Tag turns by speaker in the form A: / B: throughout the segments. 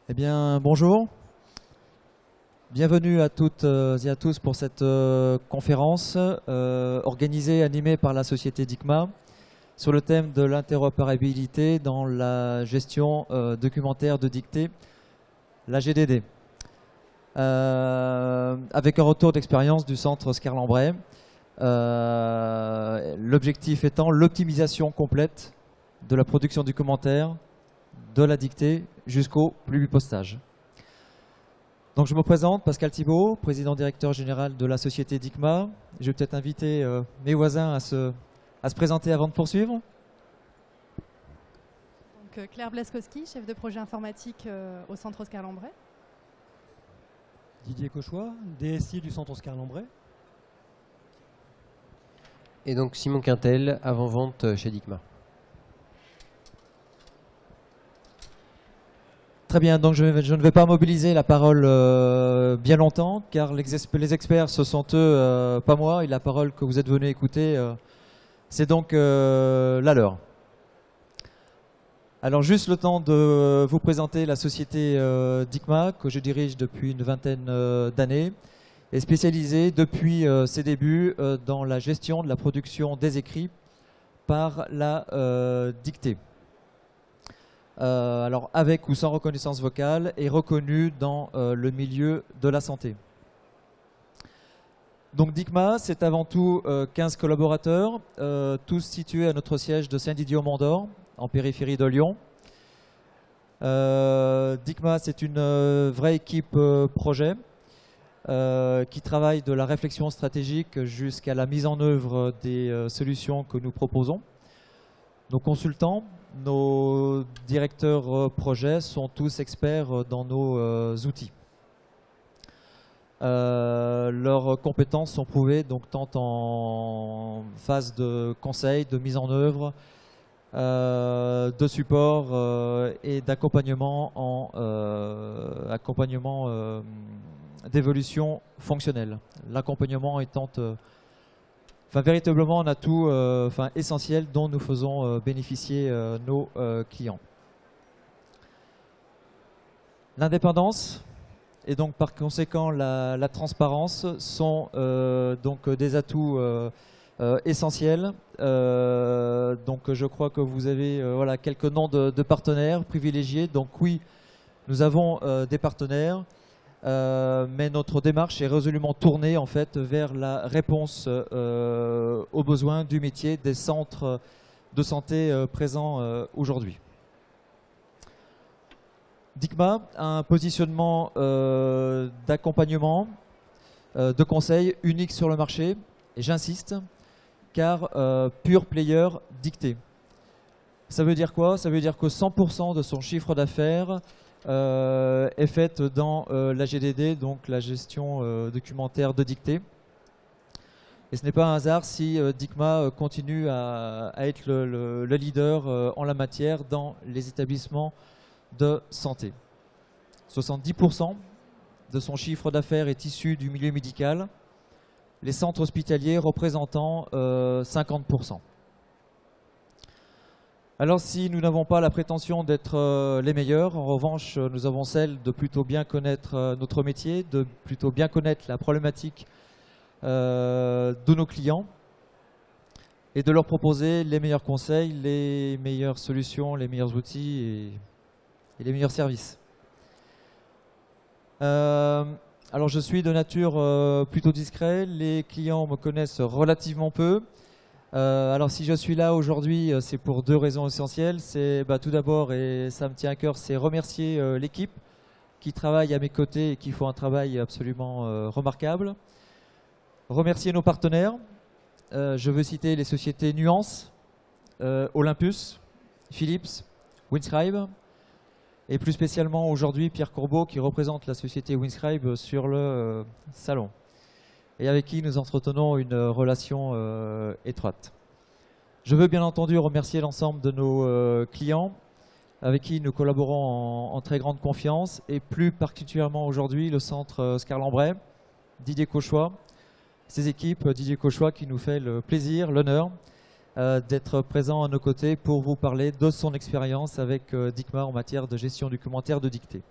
A: Eh bien, bonjour. Bienvenue à toutes et à tous pour cette conférence organisée, animée par la société DICMA sur le thème de l'interopérabilité dans la gestion documentaire de dictée, la GDD. Avec un retour d'expérience du centre Oscar-Lambret. L'objectif étant l'optimisation complète de la production du commentaire, de la dictée jusqu'au publipostage. Donc je me présente, Pascal Thibault, président directeur général de la société DICMA. Je vais peut-être inviter mes voisins à se présenter avant de poursuivre.
B: Donc, Claire Blaskowski, chef de projet informatique au centre Oscar-Lambret.
C: Didier Cauchois, DSI du centre Oscar-Lambret.
D: Et donc Simon Quintel, avant-vente chez DICMA.
A: Très bien, donc je ne vais pas mobiliser la parole bien longtemps, car les experts, ce sont eux, pas moi, et la parole que vous êtes venus écouter, c'est donc la leur. Alors juste le temps de vous présenter la société DICMA, que je dirige depuis une vingtaine d'années, et spécialisée depuis ses débuts dans la gestion de la production des écrits par la dictée. Alors avec ou sans reconnaissance vocale, est reconnu dans le milieu de la santé. Donc DICMA, c'est avant tout 15 collaborateurs, tous situés à notre siège de Saint-Didier-au-Mont-d'Or, en périphérie de Lyon. DICMA, c'est une vraie équipe projet qui travaille de la réflexion stratégique jusqu'à la mise en œuvre des solutions que nous proposons. Nos consultants, nos directeurs projets sont tous experts dans nos outils. Leurs compétences sont prouvées donc tant en phase de conseil, de mise en œuvre, de support et d'accompagnement d'évolution fonctionnelle. L'accompagnement étant véritablement un atout essentiel dont nous faisons bénéficier nos clients. L'indépendance et donc par conséquent la transparence sont donc des atouts essentiels. Donc je crois que vous avez voilà, quelques noms de partenaires privilégiés. Donc oui, nous avons des partenaires. Mais notre démarche est résolument tournée en fait vers la réponse aux besoins du métier des centres de santé présents aujourd'hui. DICMA a un positionnement d'accompagnement, de conseil unique sur le marché, et j'insiste, car pure player dictée. Ça veut dire quoi? Ça veut dire que 100% de son chiffre d'affaires est faite dans la GDD, donc la gestion documentaire de dictée. Et ce n'est pas un hasard si DICMA continue à être le leader en la matière dans les établissements de santé. 70% de son chiffre d'affaires est issu du milieu médical, les centres hospitaliers représentant 50%. Alors si nous n'avons pas la prétention d'être les meilleurs, en revanche nous avons celle de plutôt bien connaître notre métier, de plutôt bien connaître la problématique de nos clients et de leur proposer les meilleurs conseils, les meilleures solutions, les meilleurs outils et les meilleurs services. Alors je suis de nature plutôt discret, les clients me connaissent relativement peu. Alors si je suis là aujourd'hui, c'est pour deux raisons essentielles. C'est tout d'abord, et ça me tient à cœur, c'est remercier l'équipe qui travaille à mes côtés et qui font un travail absolument remarquable. Remercier nos partenaires. Je veux citer les sociétés Nuance, Olympus, Philips, Winscribe et plus spécialement aujourd'hui Pierre Courbeau qui représente la société Winscribe sur le salon, et avec qui nous entretenons une relation étroite. Je veux bien entendu remercier l'ensemble de nos clients avec qui nous collaborons en très grande confiance, et plus particulièrement aujourd'hui le centre Oscar-Lambret, Didier Cauchois, ces équipes, Didier Cauchois, qui nous fait le plaisir, l'honneur d'être présent à nos côtés pour vous parler de son expérience avec DICMA en matière de gestion du commentaire de dictée.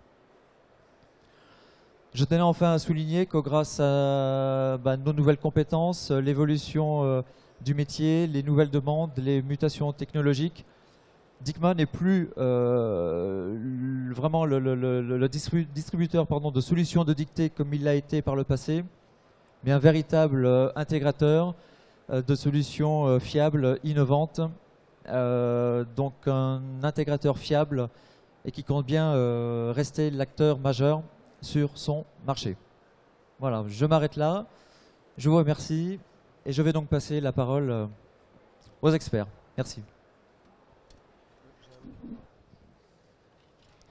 A: Je tenais enfin à souligner que grâce à nos nouvelles compétences, l'évolution du métier, les nouvelles demandes, les mutations technologiques, DICMA n'est plus vraiment le distributeur de solutions de dictée comme il l'a été par le passé, mais un véritable intégrateur de solutions fiables, innovantes, donc un intégrateur fiable et qui compte bien rester l'acteur majeur sur son marché. Voilà, je m'arrête là, je vous remercie et je vais donc passer la parole aux experts. Merci.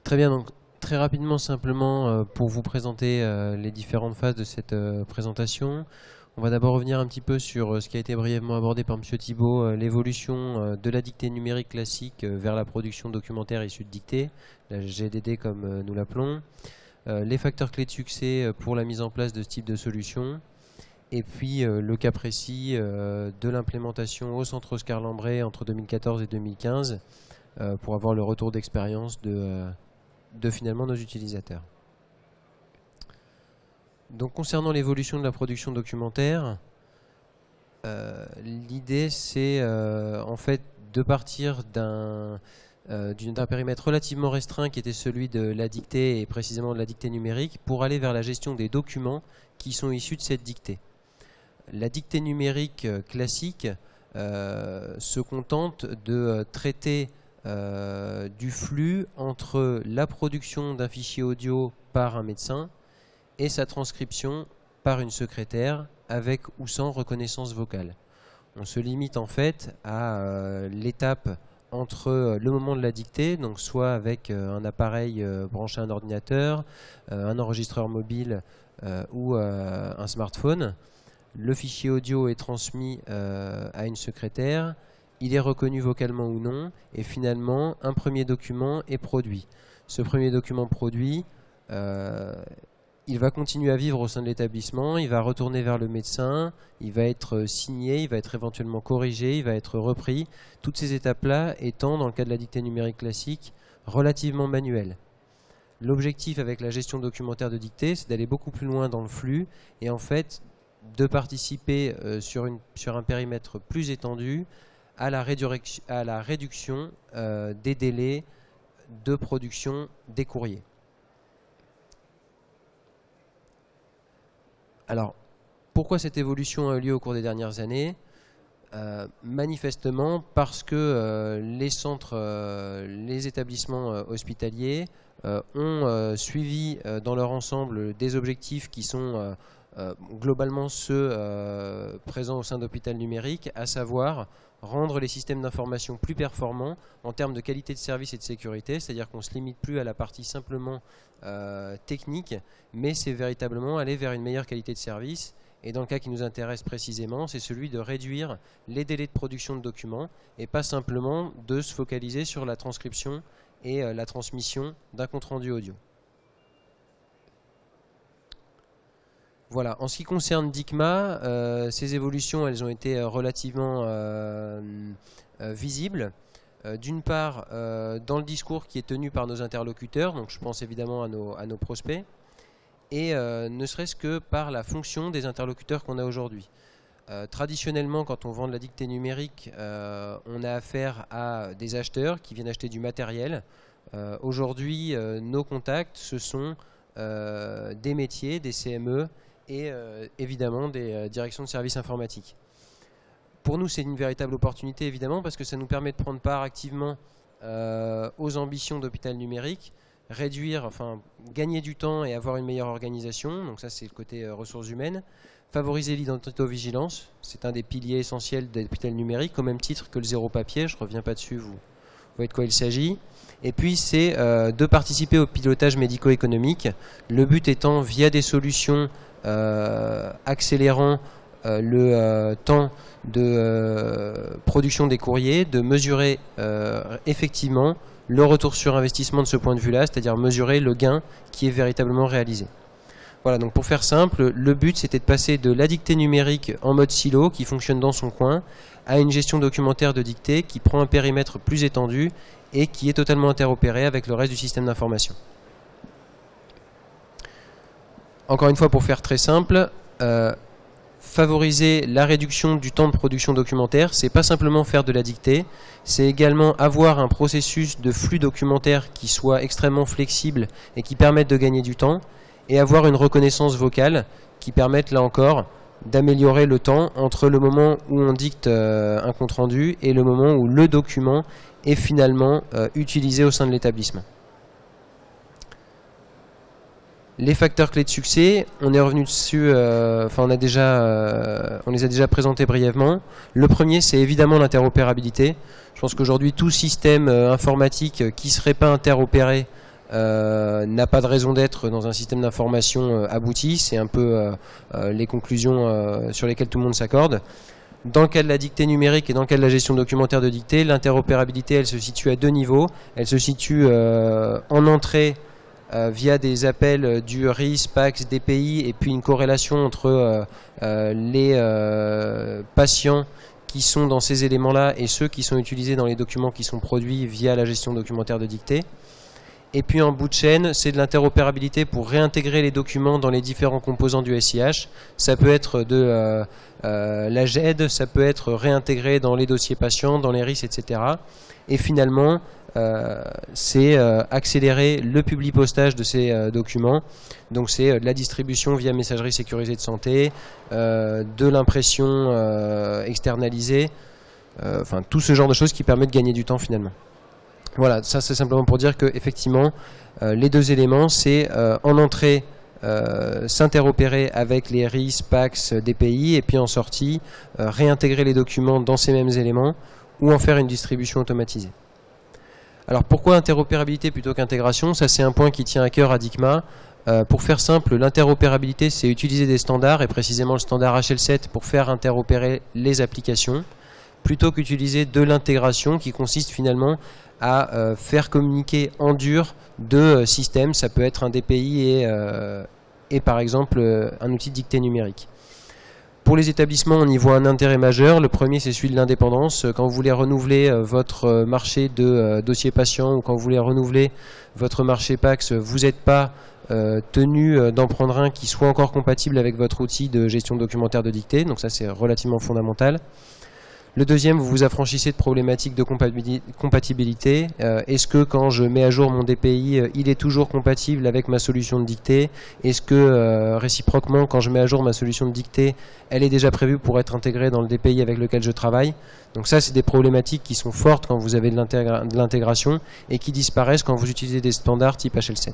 D: Très bien, donc très rapidement, simplement pour vous présenter les différentes phases de cette présentation. On va d'abord revenir un petit peu sur ce qui a été brièvement abordé par M. Thibault, l'évolution de la dictée numérique classique vers la production documentaire issue de dictée, la GDD comme nous l'appelons, les facteurs clés de succès pour la mise en place de ce type de solution, et puis le cas précis de l'implémentation au centre Oscar Lambret entre 2014 et 2015 pour avoir le retour d'expérience de finalement nos utilisateurs. Donc concernant l'évolution de la production documentaire, l'idée c'est en fait de partir d'un périmètre relativement restreint qui était celui de la dictée et précisément de la dictée numérique pour aller vers la gestion des documents qui sont issus de cette dictée. La dictée numérique classique se contente de traiter du flux entre la production d'un fichier audio par un médecin et sa transcription par une secrétaire avec ou sans reconnaissance vocale. On se limite en fait à l'étape entre le moment de la dictée, donc soit avec un appareil branché à un ordinateur, un enregistreur mobile ou un smartphone. Le fichier audio est transmis à une secrétaire, il est reconnu vocalement ou non, et finalement un premier document est produit. Ce premier document produit, il va continuer à vivre au sein de l'établissement, il va retourner vers le médecin, il va être signé, il va être éventuellement corrigé, il va être repris. Toutes ces étapes-là étant, dans le cas de la dictée numérique classique, relativement manuelles. L'objectif avec la gestion documentaire de dictée, c'est d'aller beaucoup plus loin dans le flux et en fait de participer sur un périmètre plus étendu à la réduction des délais de production des courriers. Alors, pourquoi cette évolution a eu lieu au cours des dernières années ? Manifestement parce que les centres, les établissements hospitaliers ont suivi dans leur ensemble des objectifs qui sont globalement ceux présents au sein d'Hôpital Numérique, à savoir rendre les systèmes d'information plus performants en termes de qualité de service et de sécurité, c'est-à-dire qu'on ne se limite plus à la partie simplement technique, mais c'est véritablement aller vers une meilleure qualité de service. Et dans le cas qui nous intéresse précisément, c'est celui de réduire les délais de production de documents et pas simplement de se focaliser sur la transcription et la transmission d'un compte-rendu audio. Voilà, en ce qui concerne DICMA, ces évolutions elles ont été relativement visibles. D'une part, dans le discours qui est tenu par nos interlocuteurs, donc je pense évidemment à nos prospects, et ne serait-ce que par la fonction des interlocuteurs qu'on a aujourd'hui. Traditionnellement, quand on vend de la dictée numérique, on a affaire à des acheteurs qui viennent acheter du matériel. Aujourd'hui, nos contacts, ce sont des métiers, des CME et évidemment des directions de services informatiques. Pour nous, c'est une véritable opportunité, évidemment, parce que ça nous permet de prendre part activement aux ambitions d'Hôpital Numérique, réduire, enfin, gagner du temps et avoir une meilleure organisation, donc ça c'est le côté ressources humaines, favoriser l'identitovigilance, c'est un des piliers essentiels d'Hôpital Numérique, au même titre que le zéro papier, je ne reviens pas dessus, vous voyez de quoi il s'agit. Et puis c'est de participer au pilotage médico-économique, le but étant via des solutions accélérant le temps de production des courriers, de mesurer effectivement le retour sur investissement de ce point de vue-là, c'est-à-dire mesurer le gain qui est véritablement réalisé. Voilà, donc pour faire simple, le but c'était de passer de la dictée numérique en mode silo qui fonctionne dans son coin à une gestion documentaire de dictée qui prend un périmètre plus étendu et qui est totalement interopéré avec le reste du système d'information. Encore une fois, pour faire très simple, favoriser la réduction du temps de production documentaire, c'est pas simplement faire de la dictée, c'est également avoir un processus de flux documentaire qui soit extrêmement flexible et qui permette de gagner du temps, et avoir une reconnaissance vocale qui permette là encore d'améliorer le temps entre le moment où on dicte un compte-rendu et le moment où le document est finalement utilisé au sein de l'établissement. Les facteurs clés de succès, on est revenu dessus, on les a déjà présentés brièvement. Le premier, c'est évidemment l'interopérabilité. Je pense qu'aujourd'hui, tout système informatique qui ne serait pas interopéré n'a pas de raison d'être dans un système d'information abouti. C'est un peu les conclusions sur lesquelles tout le monde s'accorde. Dans le cas de la dictée numérique et dans le cas de la gestion documentaire de dictée, l'interopérabilité, elle se situe à deux niveaux. Elle se situe en entrée via des appels du RIS, PAX, DPI, et puis une corrélation entre les patients qui sont dans ces éléments-là et ceux qui sont utilisés dans les documents qui sont produits via la gestion documentaire de dictée. Et puis en bout de chaîne, c'est de l'interopérabilité pour réintégrer les documents dans les différents composants du SIH. Ça peut être de la GED, ça peut être réintégré dans les dossiers patients, dans les RIS, etc. Et finalement, c'est accélérer le publipostage de ces documents. Donc c'est de la distribution via messagerie sécurisée de santé, de l'impression externalisée, enfin tout ce genre de choses qui permet de gagner du temps finalement. Voilà, ça c'est simplement pour dire que effectivement les deux éléments, c'est en entrée s'interopérer avec les RIS, PAX, DPI, et puis en sortie réintégrer les documents dans ces mêmes éléments ou en faire une distribution automatisée. Alors pourquoi interopérabilité plutôt qu'intégration? Ça c'est un point qui tient à cœur à DICMA. Pour faire simple, l'interopérabilité c'est utiliser des standards et précisément le standard HL7 pour faire interopérer les applications plutôt qu'utiliser de l'intégration qui consiste finalement à faire communiquer en dur deux systèmes. Ça peut être un DPI et par exemple un outil de dictée numérique. Pour les établissements, on y voit un intérêt majeur. Le premier, c'est celui de l'indépendance. Quand vous voulez renouveler votre marché de dossier patient ou quand vous voulez renouveler votre marché PAX, vous n'êtes pas tenu d'en prendre un qui soit encore compatible avec votre outil de gestion documentaire de dictée. Donc ça, c'est relativement fondamental. Le deuxième, vous vous affranchissez de problématiques de compatibilité. Est-ce que quand je mets à jour mon DPI, il est toujours compatible avec ma solution de dictée? Est-ce que réciproquement, quand je mets à jour ma solution de dictée, elle est déjà prévue pour être intégrée dans le DPI avec lequel je travaille? Donc ça, c'est des problématiques qui sont fortes quand vous avez de l'intégration et qui disparaissent quand vous utilisez des standards type HL7.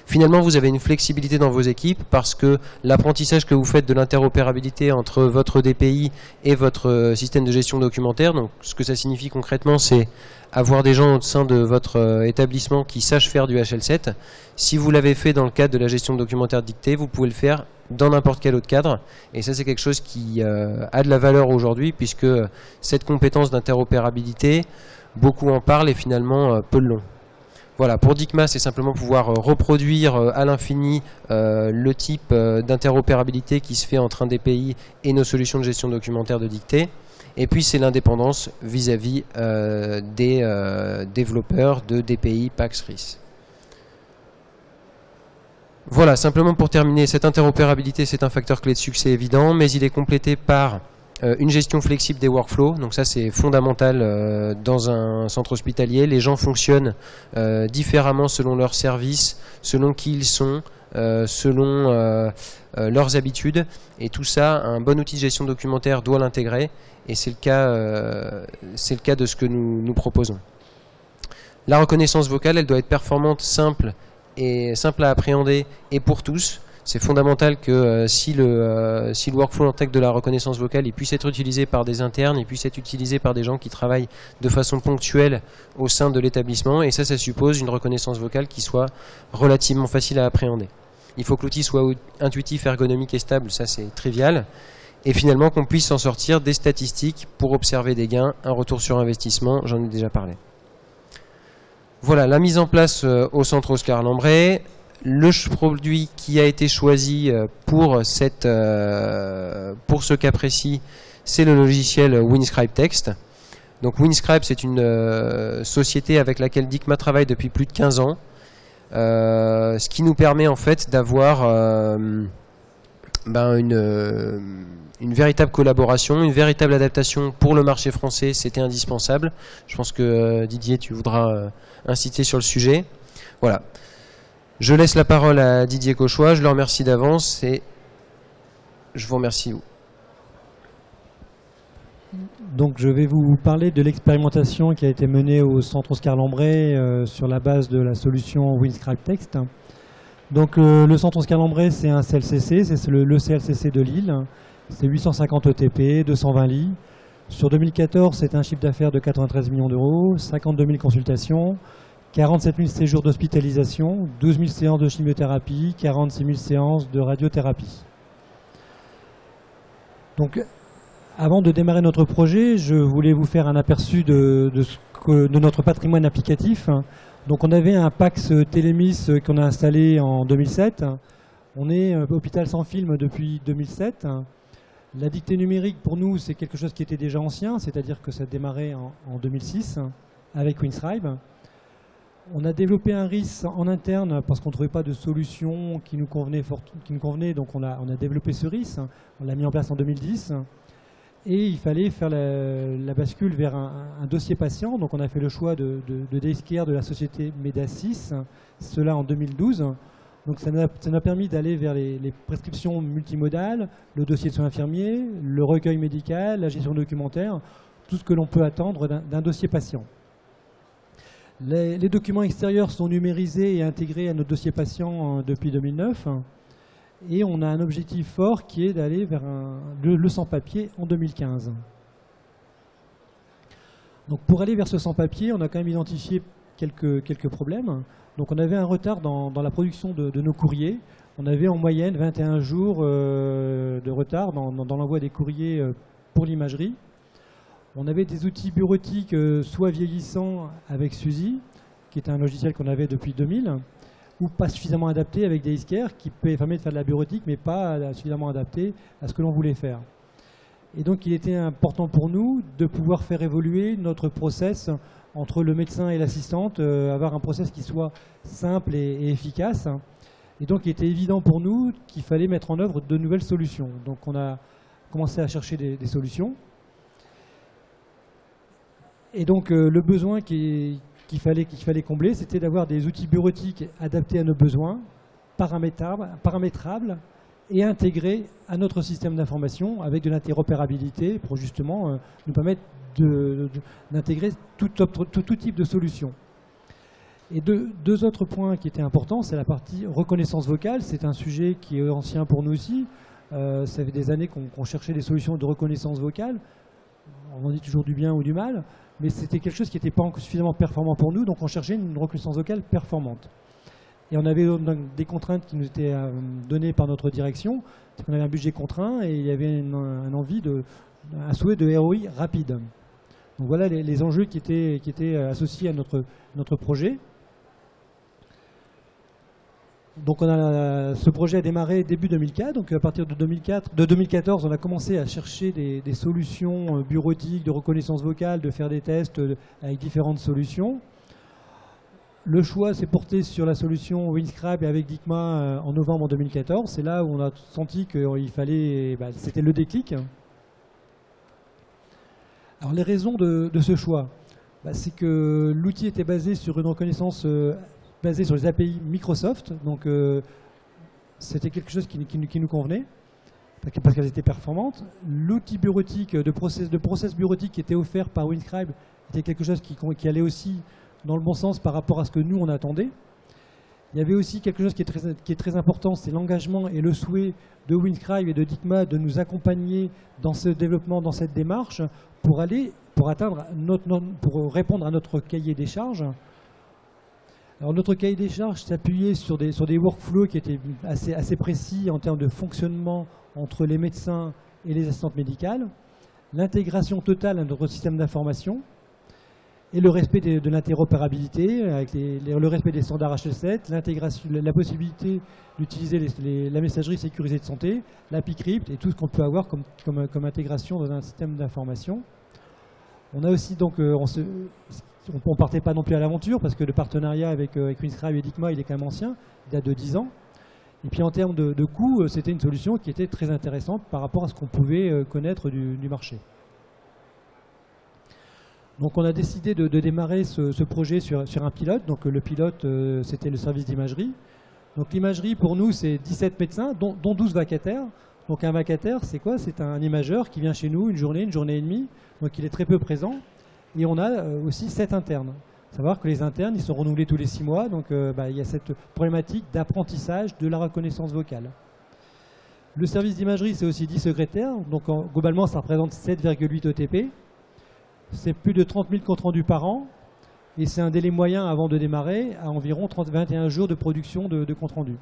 D: Finalement, vous avez une flexibilité dans vos équipes parce que l'apprentissage que vous faites de l'interopérabilité entre votre DPI et votre système de gestion documentaire, donc ce que ça signifie concrètement, c'est avoir des gens au sein de votre établissement qui sachent faire du HL7. Si vous l'avez fait dans le cadre de la gestion documentaire de dictée, vous pouvez le faire dans n'importe quel autre cadre. Et ça, c'est quelque chose qui a de la valeur aujourd'hui puisque cette compétence d'interopérabilité, beaucoup en parlent et finalement peu le l'ont. Voilà, pour DICMA, c'est simplement pouvoir reproduire à l'infini le type d'interopérabilité qui se fait entre un DPI et nos solutions de gestion documentaire de dictée. Et puis, c'est l'indépendance vis-à-vis des développeurs de DPI, PAX, RIS. Voilà, simplement pour terminer, cette interopérabilité, c'est un facteur clé de succès évident, mais il est complété par une gestion flexible des workflows, donc ça c'est fondamental dans un centre hospitalier. Les gens fonctionnent différemment selon leurs services, selon qui ils sont, selon leurs habitudes, et tout ça, un bon outil de gestion documentaire doit l'intégrer, et c'est le cas de ce que nous proposons. La reconnaissance vocale, elle doit être performante, simple à appréhender et pour tous. C'est fondamental que si le workflow intègre de la reconnaissance vocale, il puisse être utilisé par des internes, il puisse être utilisé par des gens qui travaillent de façon ponctuelle au sein de l'établissement. Et ça suppose une reconnaissance vocale qui soit relativement facile à appréhender. Il faut que l'outil soit intuitif, ergonomique et stable, ça c'est trivial. Et finalement qu'on puisse s'en sortir des statistiques pour observer des gains, un retour sur investissement, j'en ai déjà parlé. Voilà, la mise en place au centre Oscar Lambret. le produit qui a été choisi pour ce cas précis, c'est le logiciel Winscribe Text. Donc Winscribe, c'est une société avec laquelle DICMA travaille depuis plus de 15 ans, ce qui nous permet en fait d'avoir une véritable collaboration, une véritable adaptation pour le marché français. C'était indispensable. Je pense que Didier, tu voudras inciter sur le sujet. Voilà. Je laisse la parole à Didier Cauchois, je le remercie d'avance et je vous remercie.
C: Donc je vais vous parler de l'expérimentation qui a été menée au centre Oscar Lambret sur la base de la solution Winscribe Text. Donc le centre Oscar Lambret, c'est un CLCC, c'est le CLCC de Lille. C'est 850 ETP, 220 lits. Sur 2014, c'est un chiffre d'affaires de 93 millions d'euros, 52 000 consultations, 47 000 séjours d'hospitalisation, 12 000 séances de chimiothérapie, 46 000 séances de radiothérapie. Donc, avant de démarrer notre projet, je voulais vous faire un aperçu de notre patrimoine applicatif. Donc, on avait un PAX Télémis qu'on a installé en 2007. On est hôpital sans film depuis 2007. La dictée numérique, pour nous, c'est quelque chose qui était déjà ancien, c'est-à-dire que ça démarrait en 2006 avec Winscribe. On a développé un RIS en interne parce qu'on ne trouvait pas de solution qui nous convenait, donc on a développé ce RIS, on l'a mis en place en 2010 et il fallait faire la bascule vers un dossier patient, donc on a fait le choix de DSCare de la société Medasys, cela en 2012. Donc ça nous a permis d'aller vers les prescriptions multimodales, le dossier de soins infirmiers, le recueil médical, la gestion documentaire, tout ce que l'on peut attendre d'un dossier patient. Les documents extérieurs sont numérisés et intégrés à notre dossier patient depuis 2009. Et on a un objectif fort qui est d'aller vers le sans-papier en 2015. Donc pour aller vers ce sans-papier, on a quand même identifié quelques problèmes. Donc on avait un retard dans la production de nos courriers. On avait en moyenne 21 jours de retard dans l'envoi des courriers pour l'imagerie. On avait des outils bureautiques soit vieillissants avec SUSY, qui est un logiciel qu'on avait depuis 2000, ou pas suffisamment adapté avec DSCare, qui permet de faire de la bureautique, mais pas suffisamment adapté à ce que l'on voulait faire. Et donc il était important pour nous de pouvoir faire évoluer notre process entre le médecin et l'assistante, avoir un process qui soit simple et efficace. Et donc il était évident pour nous qu'il fallait mettre en œuvre de nouvelles solutions. Donc on a commencé à chercher des solutions. Et donc le besoin qu'il fallait combler, c'était d'avoir des outils bureautiques adaptés à nos besoins, paramétrables et intégrés à notre système d'information avec de l'interopérabilité pour justement nous permettre d'intégrer tout type de solutions. Et deux autres points qui étaient importants, c'est la partie reconnaissance vocale. C'est un sujet qui est ancien pour nous aussi. Ça fait des années qu'on cherchait des solutions de reconnaissance vocale. On en dit toujours du bien ou du mal, mais c'était quelque chose qui n'était pas suffisamment performant pour nous, donc on cherchait une reconnaissance vocale performante. Et on avait donc des contraintes qui nous étaient données par notre direction, c'est qu'on avait un budget contraint et il y avait un souhait de ROI rapide. Donc voilà les enjeux qui étaient associés à notre projet. Donc ce projet a démarré début 2004, donc à partir de 2014, on a commencé à chercher des solutions bureautiques, de reconnaissance vocale, de faire des tests avec différentes solutions. Le choix s'est porté sur la solution Winscribe avec DICMA en novembre 2014. C'est là où on a senti qu'il fallait, c'était le déclic. Alors les raisons de ce choix, c'est que l'outil était basé sur une reconnaissance basée sur les API Microsoft, donc c'était quelque chose qui nous convenait, parce qu'elles étaient performantes. L'outil bureautique, de process bureautique qui était offert par Winscribe était quelque chose qui allait aussi dans le bon sens par rapport à ce que nous on attendait. Il y avait aussi quelque chose qui est très important, c'est l'engagement et le souhait de Winscribe et de DICMA de nous accompagner dans ce développement, dans cette démarche, pour répondre à notre cahier des charges. Alors notre cahier des charges s'appuyait sur des workflows qui étaient assez précis en termes de fonctionnement entre les médecins et les assistantes médicales, l'intégration totale à notre système d'information, et le respect de l'interopérabilité, avec le respect des standards HL7, l'intégration, la possibilité d'utiliser la messagerie sécurisée de santé, l'API Crypt et tout ce qu'on peut avoir comme intégration dans un système d'information. On a aussi donc, on ne partait pas non plus à l'aventure parce que le partenariat avec WinScribe et Dicma, il est quand même ancien, il date de 10 ans. Et puis en termes de coût, c'était une solution qui était très intéressante par rapport à ce qu'on pouvait connaître du marché. Donc on a décidé de démarrer ce projet sur un pilote. Donc le pilote, c'était le service d'imagerie. Donc l'imagerie, pour nous, c'est 17 médecins, dont 12 vacataires. Donc un vacataire, c'est quoi? C'est un imageur qui vient chez nous une journée et demie. Donc il est très peu présent. Et on a aussi 7 internes. Il faut savoir que les internes, ils sont renouvelés tous les 6 mois. Donc il y a cette problématique d'apprentissage de la reconnaissance vocale. Le service d'imagerie, c'est aussi 10 secrétaires. Donc globalement, ça représente 7,8 ETP. C'est plus de 30 000 comptes rendus par an et c'est un délai moyen avant de démarrer à environ 21 jours de production de comptes rendus.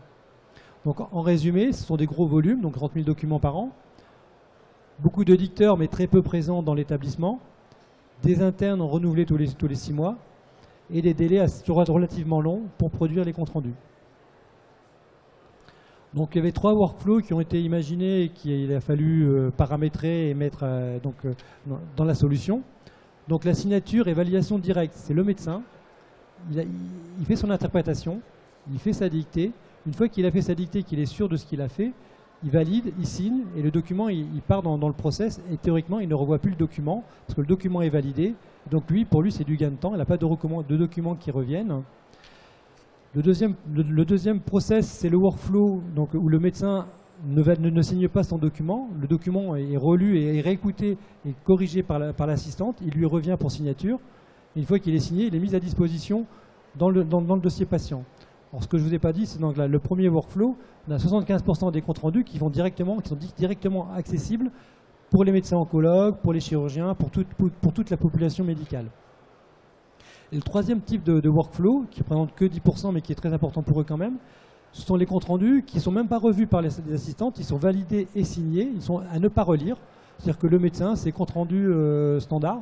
C: Donc en résumé, ce sont des gros volumes, donc 30 000 documents par an, beaucoup de dicteurs mais très peu présents dans l'établissement, des internes renouvelés tous les 6 mois et des délais relativement longs pour produire les comptes rendus. Donc il y avait 3 workflows qui ont été imaginés et qu'il a fallu paramétrer et mettre dans la solution. Donc la signature et validation directe, c'est le médecin, il fait son interprétation, il fait sa dictée. Une fois qu'il a fait sa dictée, qu'il est sûr de ce qu'il a fait, il valide, il signe et le document il part dans le process et théoriquement il ne revoit plus le document parce que le document est validé. Donc pour lui c'est du gain de temps, il n'a pas de documents qui reviennent. Le deuxième process, c'est le workflow donc, où le médecin ne signe pas son document. Le document est relu et réécouté et corrigé par l'assistante. Il lui revient pour signature. Et une fois qu'il est signé, il est mis à disposition dans le dossier patient. Alors, ce que je ne vous ai pas dit, c'est donc là, le premier workflow, on a 75% des comptes rendus qui sont directement accessibles pour les médecins oncologues, pour les chirurgiens, pour toute la population médicale. Et le troisième type de workflow, qui ne représente que 10% mais qui est très important pour eux quand même, ce sont les comptes rendus qui ne sont même pas revus par les assistantes, ils sont validés et signés, ils sont à ne pas relire. C'est-à-dire que le médecin, c'est compte rendu standard.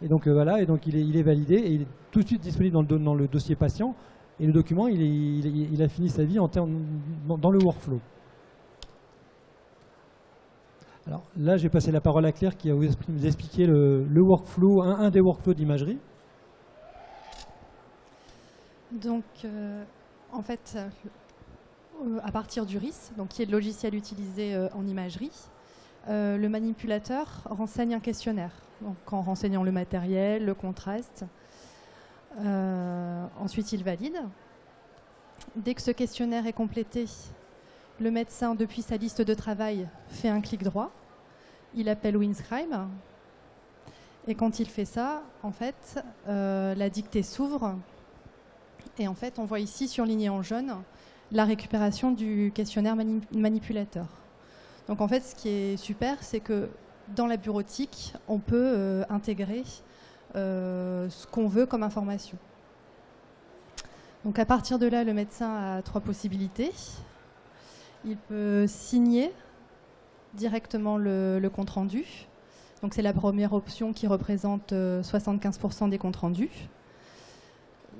C: Et donc voilà, et donc il est validé et il est tout de suite disponible dans le dossier patient. Et le document, il a fini sa vie dans le workflow. Alors là, j'ai passé la parole à Claire qui va vous expliquer le workflow, un des workflows d'imagerie.
B: Donc, en fait, à partir du RIS, donc, qui est le logiciel utilisé en imagerie, le manipulateur renseigne un questionnaire, donc, en renseignant le matériel, le contraste. Ensuite, il valide. Dès que ce questionnaire est complété, le médecin, depuis sa liste de travail, fait un clic droit. Il appelle WinScribe. Et quand il fait ça, en fait, la dictée s'ouvre. Et en fait, on voit ici surligné en jaune la récupération du questionnaire manipulateur. Donc en fait, ce qui est super, c'est que dans la bureautique, on peut intégrer ce qu'on veut comme information. Donc à partir de là, le médecin a 3 possibilités. Il peut signer directement le compte rendu. Donc c'est la première option qui représente 75% des comptes rendus.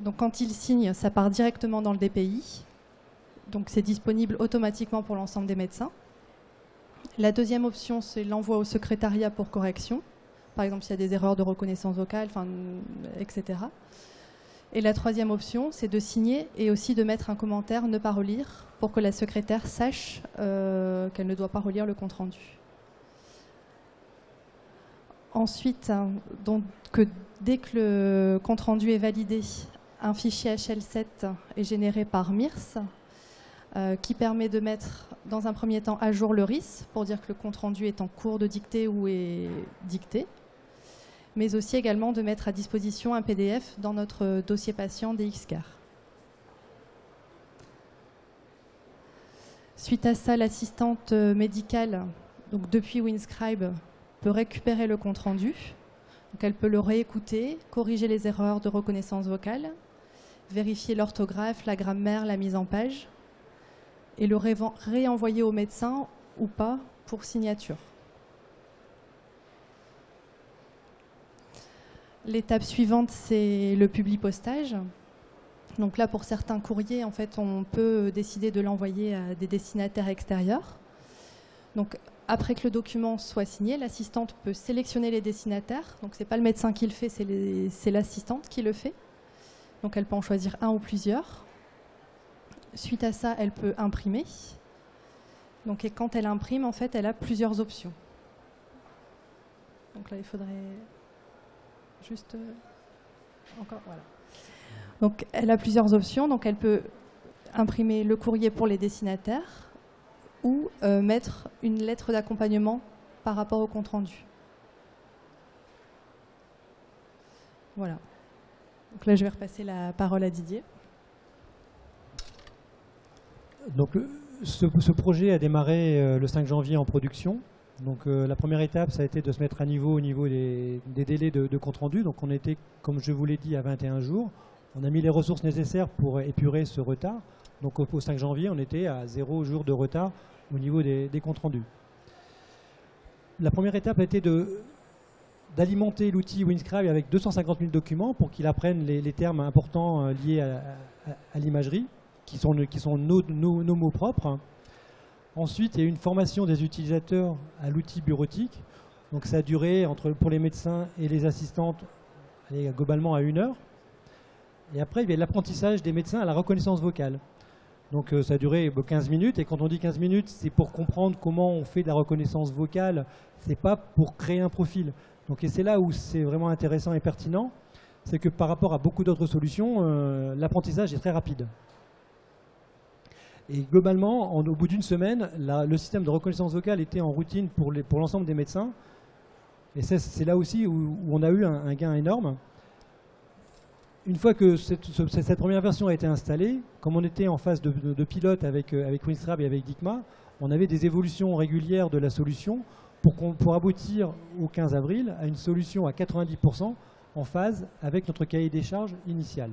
B: Donc quand il signe, ça part directement dans le DPI. Donc c'est disponible automatiquement pour l'ensemble des médecins. La deuxième option, c'est l'envoi au secrétariat pour correction. Par exemple, s'il y a des erreurs de reconnaissance vocale, etc. Et la troisième option, c'est de signer et aussi de mettre un commentaire « Ne pas relire » pour que la secrétaire sache qu'elle ne doit pas relire le compte-rendu. Ensuite, donc, dès que le compte-rendu est validé, un fichier HL7 est généré par MIRS qui permet de mettre dans un premier temps à jour le RIS pour dire que le compte-rendu est en cours de dictée ou est dicté, mais aussi également de mettre à disposition un PDF dans notre dossier patient DXCAR. Suite à ça, l'assistante médicale, donc depuis WinScribe, peut récupérer le compte-rendu. Donc elle peut le réécouter, corriger les erreurs de reconnaissance vocale, vérifier l'orthographe, la grammaire, la mise en page, et le réenvoyer au médecin ou pas pour signature. L'étape suivante, c'est le publipostage. Donc là, pour certains courriers, en fait, on peut décider de l'envoyer à des destinataires extérieurs. Donc, après que le document soit signé, l'assistante peut sélectionner les destinataires. Donc, ce n'est pas le médecin qui le fait, c'est l'assistante qui le fait. Donc, elle peut en choisir un ou plusieurs. Suite à ça, elle peut imprimer. Donc, et quand elle imprime, en fait, elle a plusieurs options. Donc là, il faudrait juste encore, voilà. Donc, elle a plusieurs options. Donc, elle peut imprimer le courrier pour les destinataires ou mettre une lettre d'accompagnement par rapport au compte-rendu. Voilà. Donc là, je vais repasser la parole à Didier.
C: Donc, ce projet a démarré le 5 janvier en production. Donc, la première étape, ça a été de se mettre à niveau au niveau des délais de compte-rendu. Donc, on était, comme je vous l'ai dit, à 21 jours. On a mis les ressources nécessaires pour épurer ce retard. Donc au 5 janvier, on était à 0 jour de retard au niveau des comptes rendus. La première étape a été d'alimenter l'outil WinScribe avec 250 000 documents pour qu'il apprenne les termes importants liés à l'imagerie, qui sont nos mots propres. Ensuite, il y a eu une formation des utilisateurs à l'outil bureautique. Donc ça a duré, pour les médecins et les assistantes, globalement à 1 heure. Et après, il y a l'apprentissage des médecins à la reconnaissance vocale. Donc ça a duré 15 minutes. Et quand on dit 15 minutes, c'est pour comprendre comment on fait de la reconnaissance vocale. Ce n'est pas pour créer un profil. Donc, et c'est là où c'est vraiment intéressant et pertinent. C'est que par rapport à beaucoup d'autres solutions, l'apprentissage est très rapide. Et globalement, au bout d'une semaine, le système de reconnaissance vocale était en routine pour l'ensemble des médecins. Et c'est là aussi où on a eu un gain énorme. Une fois que cette première version a été installée, comme on était en phase de pilote avec WinScribe et avec Dicma, on avait des évolutions régulières de la solution pour aboutir au 15 avril à une solution à 90% en phase avec notre cahier des charges initial.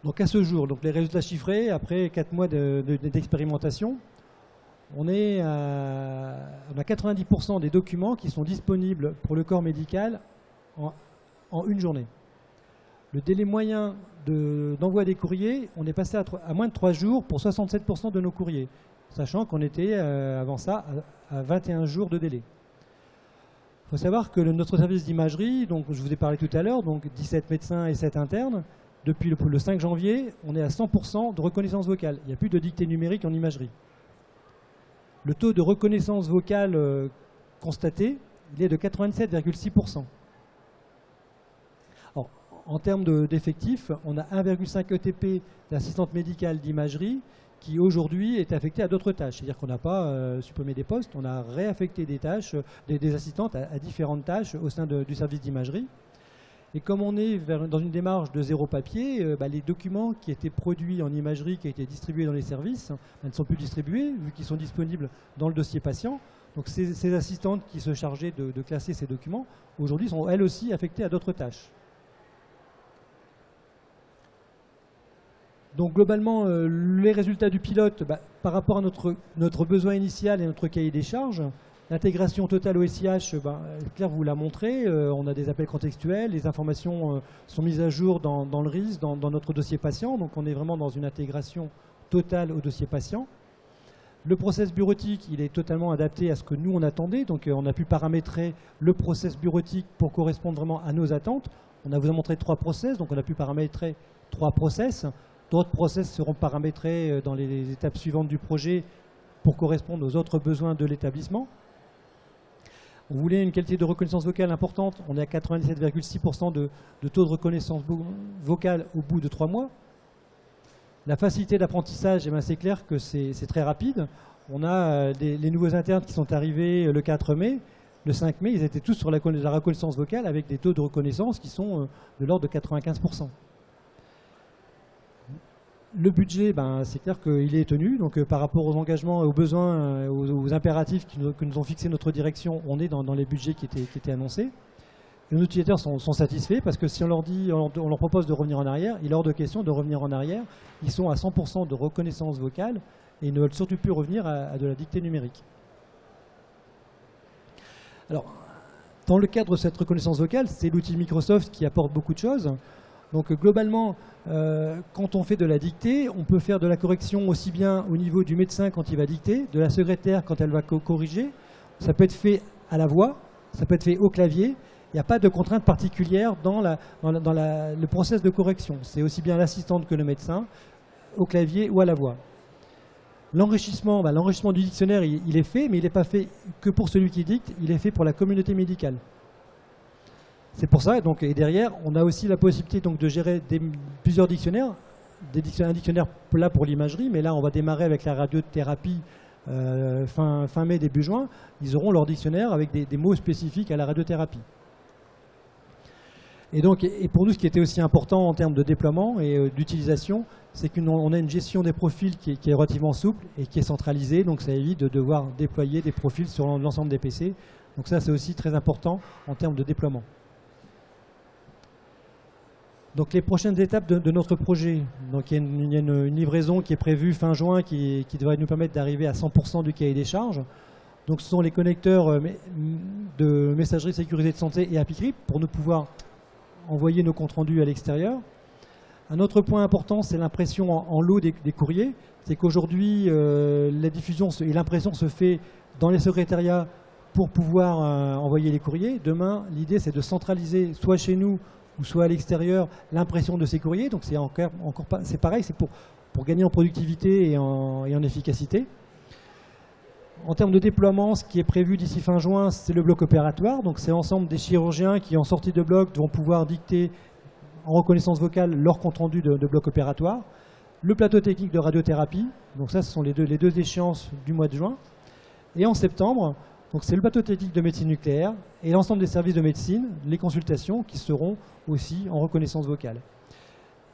C: Donc à ce jour, donc les résultats chiffrés, après 4 mois d'expérimentation, on a 90% des documents qui sont disponibles pour le corps médical en une journée. Le délai moyen d'envoi des courriers, on est passé à moins de 3 jours pour 67% de nos courriers, sachant qu'on était avant ça à 21 jours de délai. Il faut savoir que notre service d'imagerie, donc je vous ai parlé tout à l'heure, donc 17 médecins et 7 internes, depuis le 5 janvier, on est à 100% de reconnaissance vocale. Il n'y a plus de dictée numérique en imagerie. Le taux de reconnaissance vocale constaté, il est de 87,6%. En termes d'effectifs, on a 1,5 ETP d'assistante médicale d'imagerie qui aujourd'hui est affecté à d'autres tâches. C'est-à-dire qu'on n'a pas supprimé des postes, on a réaffecté des tâches, des assistantes à différentes tâches au sein du service d'imagerie. Et comme on est dans une démarche de zéro papier, les documents qui étaient produits en imagerie, qui étaient distribués dans les services, ne sont plus distribués vu qu'ils sont disponibles dans le dossier patient. Donc ces assistantes qui se chargeaient de classer ces documents, aujourd'hui sont elles aussi affectées à d'autres tâches. Donc globalement, les résultats du pilote, par rapport à notre besoin initial et notre cahier des charges, l'intégration totale au SIH, Claire vous l'a montré, on a des appels contextuels, les informations sont mises à jour dans le RIS, dans notre dossier patient, donc on est vraiment dans une intégration totale au dossier patient. Le process bureautique, il est totalement adapté à ce que nous on attendait, donc on a pu paramétrer le process bureautique pour correspondre vraiment à nos attentes. On a vous a montré 3 process, donc on a pu paramétrer 3 process. D'autres process seront paramétrés dans les étapes suivantes du projet pour correspondre aux autres besoins de l'établissement. On voulait une qualité de reconnaissance vocale importante. On est à 97,6% de taux de reconnaissance vocale au bout de 3 mois. La facilité d'apprentissage, c'est clair que c'est très rapide. On a les nouveaux internes qui sont arrivés le 4 mai. Le 5 mai, ils étaient tous sur la reconnaissance vocale avec des taux de reconnaissance qui sont de l'ordre de 95%. Le budget, c'est clair qu'il est tenu. Donc, par rapport aux engagements, aux besoins, aux impératifs que nous ont fixés notre direction, on est dans les budgets qui étaient annoncés. Et nos utilisateurs sont satisfaits parce que si on leur propose de revenir en arrière, il est hors de question de revenir en arrière. Ils sont à 100% de reconnaissance vocale et ils ne veulent surtout plus revenir à de la dictée numérique. Alors, Dans le cadre de cette reconnaissance vocale, c'est l'outil Microsoft qui apporte beaucoup de choses. Donc globalement, quand on fait de la dictée, on peut faire de la correction aussi bien au niveau du médecin quand il va dicter, de la secrétaire quand elle va corriger. Ça peut être fait à la voix, ça peut être fait au clavier. Il n'y a pas de contrainte particulière dans le process de correction. C'est aussi bien l'assistante que le médecin, au clavier ou à la voix. L'enrichissement du dictionnaire, il est fait, mais il n'est pas fait que pour celui qui dicte, il est fait pour la communauté médicale. C'est pour ça, donc, et derrière, on a aussi la possibilité donc, de gérer plusieurs dictionnaires, un dictionnaire là pour l'imagerie, mais là on va démarrer avec la radiothérapie fin mai, début juin. Ils auront leur dictionnaire avec des mots spécifiques à la radiothérapie. Et donc, et pour nous, ce qui était aussi important en termes de déploiement et d'utilisation, c'est qu'on a une gestion des profils qui est relativement souple et qui est centralisée, donc ça évite de devoir déployer des profils sur l'ensemble des PC. Donc ça, c'est aussi très important en termes de déploiement. Donc les prochaines étapes de notre projet, donc il y a une livraison qui est prévue fin juin qui devrait nous permettre d'arriver à 100% du cahier des charges. Donc ce sont les connecteurs de messagerie sécurisée de santé et AppyCrypt pour nous pouvoir envoyer nos comptes rendus à l'extérieur. Un autre point important, c'est l'impression en lot des courriers. C'est qu'aujourd'hui, la diffusion et l'impression se fait dans les secrétariats pour pouvoir envoyer les courriers. Demain, l'idée, c'est de centraliser, soit chez nous ou soit à l'extérieur, l'impression de ces courriers. Donc c'est pareil, c'est pour gagner en productivité et en efficacité. En termes de déploiement, ce qui est prévu d'ici fin juin, c'est le bloc opératoire. Donc c'est l'ensemble des chirurgiens qui, en sortie de bloc, vont pouvoir dicter en reconnaissance vocale leur compte rendu de bloc opératoire. Le plateau technique de radiothérapie, donc ça ce sont les deux échéances du mois de juin. Et en septembre, c'est le plateau technique de médecine nucléaire et l'ensemble des services de médecine, les consultations qui seront aussi en reconnaissance vocale.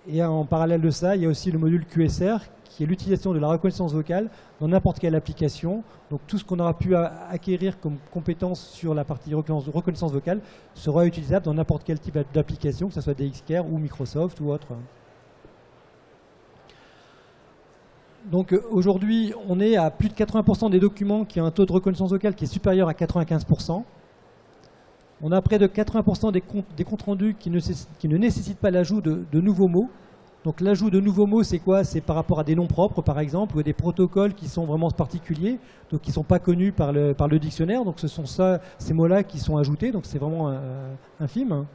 C: Et en parallèle de ça, il y a aussi le module QSR qui est l'utilisation de la reconnaissance vocale dans n'importe quelle application. Donc tout ce qu'on aura pu acquérir comme compétences sur la partie reconnaissance vocale sera utilisable dans n'importe quel type d'application, que ce soit DXCare ou Microsoft ou autre. Donc aujourd'hui, on est à plus de 80% des documents qui ont un taux de reconnaissance vocale qui est supérieur à 95%. On a près de 80% des comptes rendus qui ne nécessitent pas l'ajout de nouveaux mots. Donc l'ajout de nouveaux mots, c'est quoi? C'est par rapport à des noms propres, par exemple, ou des protocoles qui sont vraiment particuliers, donc qui ne sont pas connus par le dictionnaire. Donc ce sont ces mots-là qui sont ajoutés, donc c'est vraiment infime.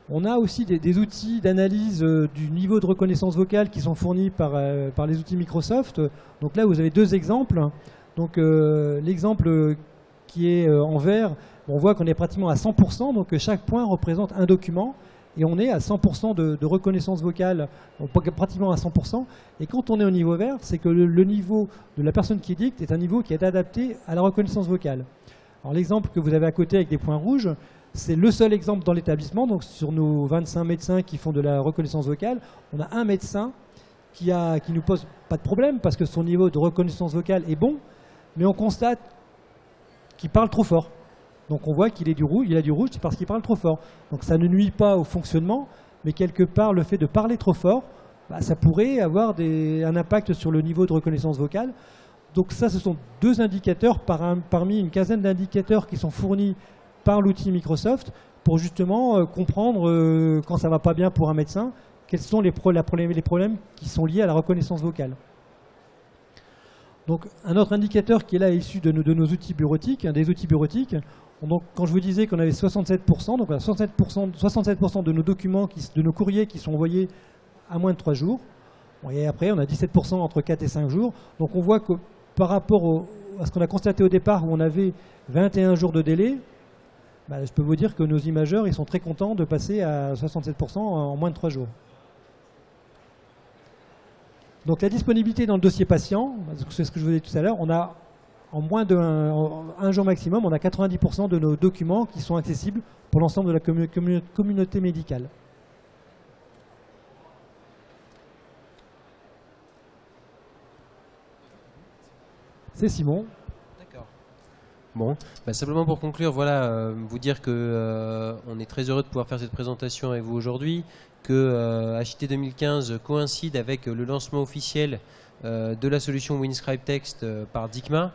C: On a aussi des outils d'analyse du niveau de reconnaissance vocale qui sont fournis par les outils Microsoft. Donc là, vous avez deux exemples. Donc l'exemple qui est en vert, on voit qu'on est pratiquement à 100%, donc chaque point représente un document. Et on est à 100% de reconnaissance vocale, pratiquement à 100%. Et quand on est au niveau vert, c'est que le niveau de la personne qui dicte est un niveau qui est adapté à la reconnaissance vocale. Alors l'exemple que vous avez à côté avec des points rouges, c'est le seul exemple dans l'établissement. Donc sur nos 25 médecins qui font de la reconnaissance vocale, on a un médecin qui nous pose pas de problème parce que son niveau de reconnaissance vocale est bon, mais on constate qu'il parle trop fort. Donc on voit qu'il a du rouge, c'est parce qu'il parle trop fort. Donc ça ne nuit pas au fonctionnement, mais quelque part le fait de parler trop fort, ça pourrait avoir un impact sur le niveau de reconnaissance vocale. Donc ça, ce sont deux indicateurs parmi une quinzaine d'indicateurs qui sont fournis par l'outil Microsoft pour justement comprendre quand ça ne va pas bien pour un médecin, quels sont les problèmes qui sont liés à la reconnaissance vocale. Donc un autre indicateur qui est là issu de nos outils bureautiques, des outils bureautiques. Donc, quand je vous disais qu'on avait 67%, donc 67% de nos documents, de nos courriers qui sont envoyés à moins de 3 jours. Bon, et après, on a 17% entre 4 et 5 jours. Donc on voit que par rapport à ce qu'on a constaté au départ, où on avait 21 jours de délai, je peux vous dire que nos imageurs ils sont très contents de passer à 67% en moins de 3 jours. Donc la disponibilité dans le dossier patient, c'est ce que je vous disais tout à l'heure, on a en moins d'un jour maximum, on a 90% de nos documents qui sont accessibles pour l'ensemble de la communauté médicale. C'est Simon.
D: D'accord. Bon, simplement pour conclure, voilà, vous dire que on est très heureux de pouvoir faire cette présentation avec vous aujourd'hui, que HIT 2015 coïncide avec le lancement officiel de la solution WinScribe Text par DICMA.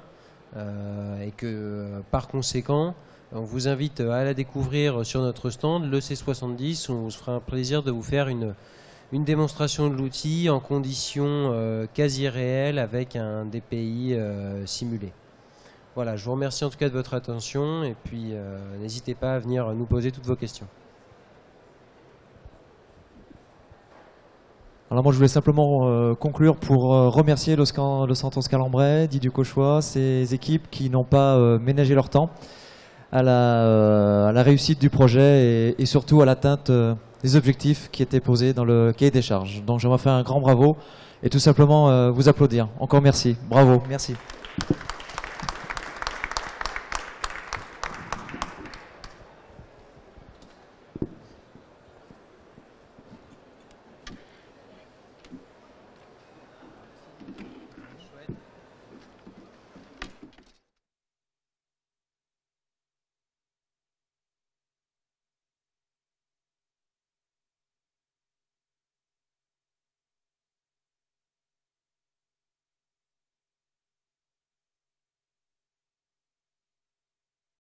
D: et que par conséquent, on vous invite à la découvrir sur notre stand, le C70. On se fera un plaisir de vous faire une démonstration de l'outil en conditions quasi réelles avec un DPI simulé. Voilà, je vous remercie en tout cas de votre attention et puis n'hésitez pas à venir nous poser toutes vos questions.
A: Alors moi je voulais simplement conclure pour remercier le Centre Oscar Lambret, Didier Cauchois, ses équipes qui n'ont pas ménagé leur temps à la réussite du projet et surtout à l'atteinte des objectifs qui étaient posés dans le cahier des charges. Donc j'aimerais faire un grand bravo et tout simplement vous applaudir. Encore merci, bravo, merci.